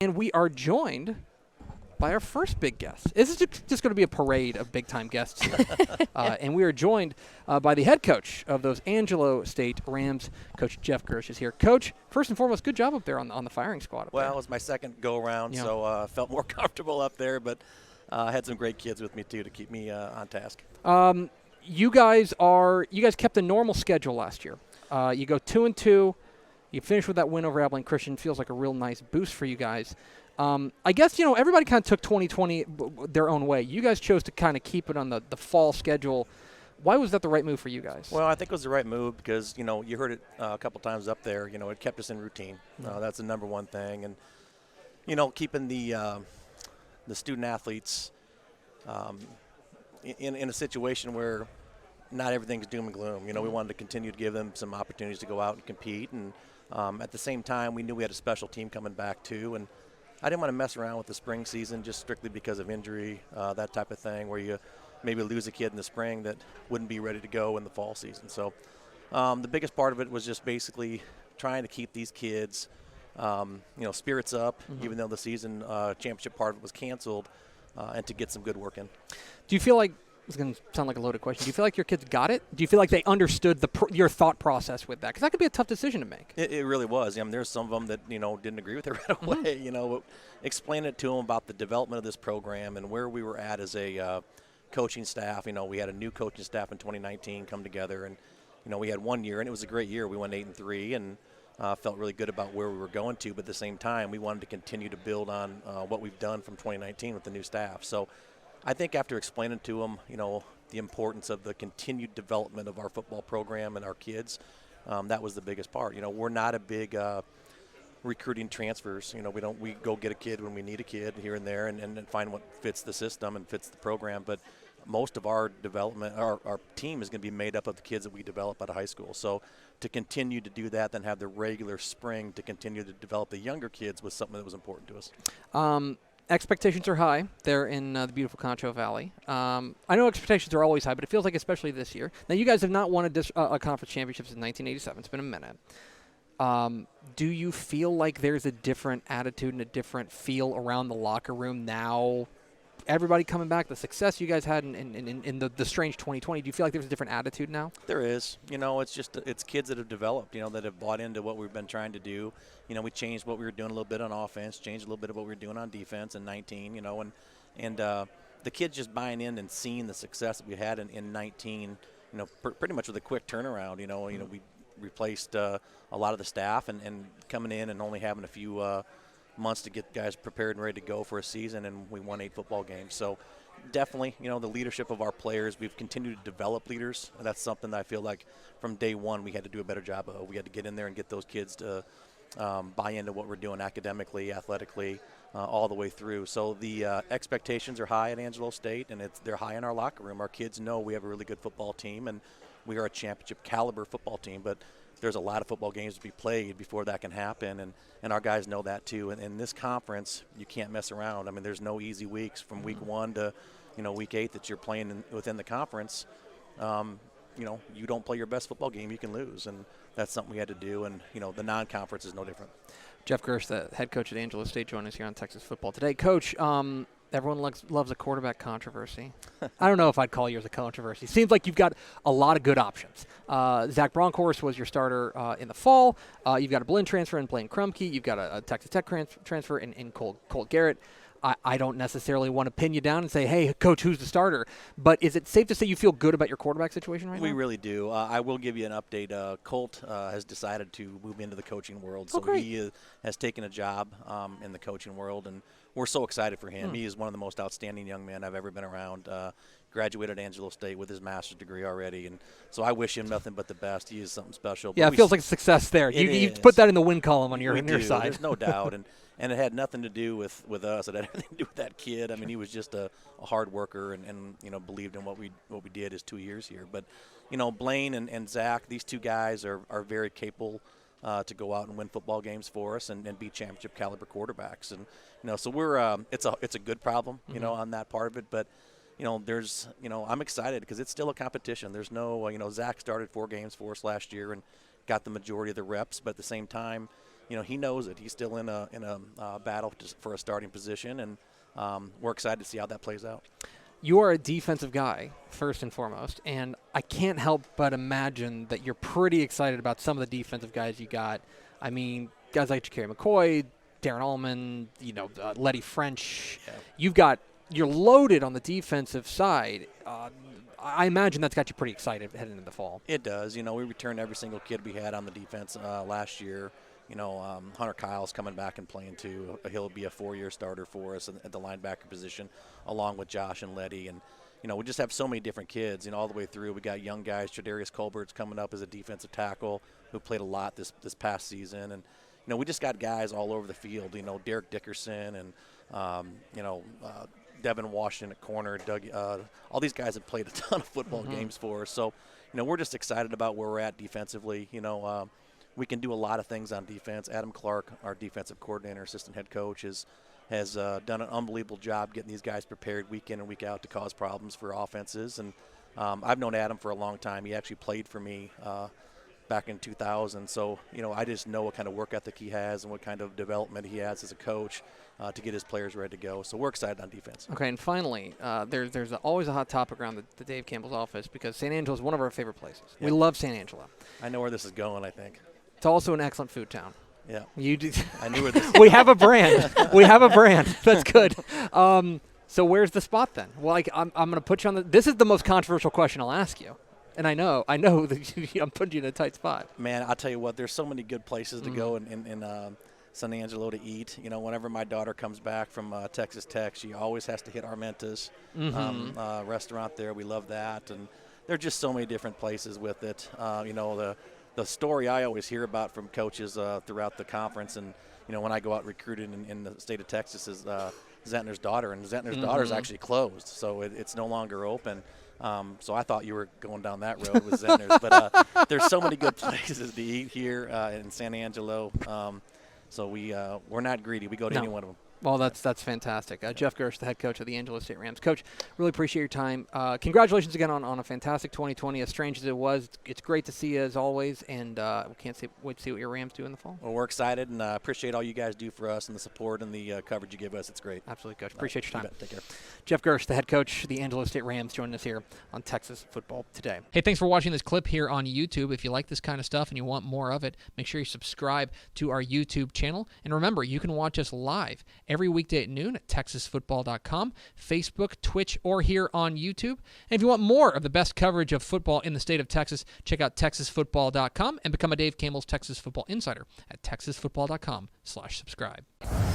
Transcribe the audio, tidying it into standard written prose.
And we are joined by our first big guest. This is just going to be a parade of big-time guests here. And we are joined by the head coach of those Angelo State Rams, Coach Jeff Girsch is here. Coach, first and foremost, good job up there on the firing squad. Well, it was my second go-around, so felt more comfortable up there, but had some great kids with me, too, to keep me on task. You guys kept a normal schedule last year. You go 2-2. You finish with that win over Abilene Christian. Feels like a real nice boost for you guys. I guess, everybody kind of took 2020 their own way. You guys chose to kind of keep it on the fall schedule. Why was that the right move for you guys? Well, I think it was the right move because, you heard it a couple times up there. It kept us in routine. That's the number one thing. And, keeping the student athletes in a situation where not everything's doom and gloom. We wanted to continue to give them some opportunities to go out and compete. And at the same time, we knew we had a special team coming back, too. And I didn't want to mess around with the spring season just strictly because of injury, that type of thing, where you maybe lose a kid in the spring that wouldn't be ready to go in the fall season. So the biggest part of it was just basically trying to keep these kids, spirits up, even though the season championship part of it was canceled, and to get some good work in. Do you feel like, it's going to sound like a loaded question, do you feel like your kids got it? Do you feel like they understood your thought process with that? Because that could be a tough decision to make. It really was. There's some of them that, didn't agree with it right away. But explain it to them about the development of this program and where we were at as a coaching staff. We had a new coaching staff in 2019 come together, and, we had 1 year, and it was a great year. We went 8-3 and felt really good about where we were going to. But at the same time, we wanted to continue to build on what we've done from 2019 with the new staff. So I think after explaining to them, the importance of the continued development of our football program and our kids, that was the biggest part. We're not a big recruiting transfers. We go get a kid when we need a kid here and there and find what fits the system and fits the program. But most of our development, our team is going to be made up of the kids that we develop out of high school. So to continue to do that, then have the regular spring to continue to develop the younger kids was something that was important to us. Expectations are high there in the beautiful Concho Valley. I know expectations are always high, but it feels like especially this year. Now, you guys have not won a conference championship since 1987. It's been a minute. Do you feel like there's a different attitude and a different feel around the locker room now? Everybody coming back, the success you guys had in the strange 2020, do you feel like there's a different attitude now? There is. It's kids that have developed, that have bought into what we've been trying to do. We changed what we were doing a little bit on offense, changed a little bit of what we were doing on defense in 19, and the kids just buying in and seeing the success that we had in 19, pretty much with a quick turnaround. We replaced a lot of the staff and coming in and only having a few months to get guys prepared and ready to go for a season, and we won 8 football games. So definitely, the leadership of our players, we've continued to develop leaders. That's something that I feel like from day one we had to do a better job of. We had to get in there and get those kids to buy into what we're doing academically, athletically, all the way through. So the expectations are high at Angelo State, and they're high in our locker room. Our kids know we have a really good football team, and we are a championship caliber football team, but there's a lot of football games to be played before that can happen, and our guys know that too. And in this conference, you can't mess around. There's no easy weeks from week 1 to, week 8 that you're playing within the conference. You don't play your best football game, you can lose, and that's something we had to do. And the non-conference is no different. Jeff Girsch, the head coach at Angelo State, joining us here on Texas Football Today. Coach, everyone loves a quarterback controversy. I don't know if I'd call yours a controversy. Seems like you've got a lot of good options. Zach Bronkhorst was your starter in the fall. You've got a Blinn transfer in Blaine Krumke. You've got a Texas Tech transfer in Colt Garrett. I don't necessarily want to pin you down and say, hey, Coach, who's the starter? But is it safe to say you feel good about your quarterback situation right now? We really do. I will give you an update. Colt has decided to move into the coaching world. So he has taken a job in the coaching world, and we're so excited for him. He is one of the most outstanding young men I've ever been around. Graduated Angelo State with his master's degree already, and so I wish him nothing but the best. He is something special. Yeah, it feels like a success there. You put that in the win column on your side. There's no doubt, and it had nothing to do with us. It had everything to do with that kid. He was just a hard worker and believed in what we did his 2 years here. But Blaine and Zach, these two guys are very capable to go out and win football games for us and be championship caliber quarterbacks. And so we're it's a good problem on that part of it. But there's I'm excited because it's still a competition. There's no Zach started 4 games for us last year and got the majority of the reps. But at the same time, he knows it. He's still in a battle for a starting position, and we're excited to see how that plays out. You are a defensive guy, first and foremost, and I can't help but imagine that you're pretty excited about some of the defensive guys you got. I mean, guys like Ja'Carry McCoy, Darren Allman, Letty French. Yeah. You're loaded on the defensive side. I imagine that's got you pretty excited heading into the fall. It does. We returned every single kid we had on the defense last year. Hunter Kyle's coming back and playing too. He'll be a 4-year starter for us at the linebacker position, along with Josh and Letty. And, we just have so many different kids, all the way through. We got young guys. Tredarius Colbert's coming up as a defensive tackle who played a lot this past season. And, we just got guys all over the field. Derek Dickerson and, Devin Washington at corner. Doug, all these guys have played a ton of football games for us. So, we're just excited about where we're at defensively. We can do a lot of things on defense. Adam Clark, our defensive coordinator, assistant head coach, has done an unbelievable job getting these guys prepared week in and week out to cause problems for offenses. And I've known Adam for a long time. He actually played for me back in 2000. So, I just know what kind of work ethic he has and what kind of development he has as a coach to get his players ready to go. So we're excited on defense. Okay, and finally, there's always a hot topic around the Dave Campbell's office because San Angelo is one of our favorite places. Yep. We love San Angelo. I know where this is going, I think. It's also an excellent food town. Yeah. You do. I knew where this We have a brand. We have a brand. That's good. So where's the spot then? Well, I'm going to put you on this is the most controversial question I'll ask you. And I know that I'm putting you in a tight spot. Man, I'll tell you what, there's so many good places to go in San Angelo to eat. Whenever my daughter comes back from Texas Tech, she always has to hit Armenta's restaurant there. We love that. And there are just so many different places with it. The story I always hear about from coaches throughout the conference and, when I go out recruiting in the state of Texas is Zentner's daughter. And Zentner's daughter is actually closed, so it's no longer open. So I thought you were going down that road with Zentner's. But there's so many good places to eat here in San Angelo. So we're not greedy. We go to any one of them. Well, that's fantastic. Jeff Girsch, the head coach of the Angelo State Rams. Coach, really appreciate your time. Congratulations again on a fantastic 2020. As strange as it was, it's great to see you as always, and we can't wait to see what your Rams do in the fall. Well, we're excited and appreciate all you guys do for us and the support and the coverage you give us. It's great. Absolutely, Coach. Appreciate your time. Take care. Jeff Girsch, the head coach of the Angelo State Rams, joining us here on Texas Football Today. Hey, thanks for watching this clip here on YouTube. If you like this kind of stuff and you want more of it, make sure you subscribe to our YouTube channel. And remember, you can watch us live every weekday at noon at TexasFootball.com, Facebook, Twitch, or here on YouTube. And if you want more of the best coverage of football in the state of Texas, check out TexasFootball.com and become a Dave Campbell's Texas Football Insider at TexasFootball.com/subscribe.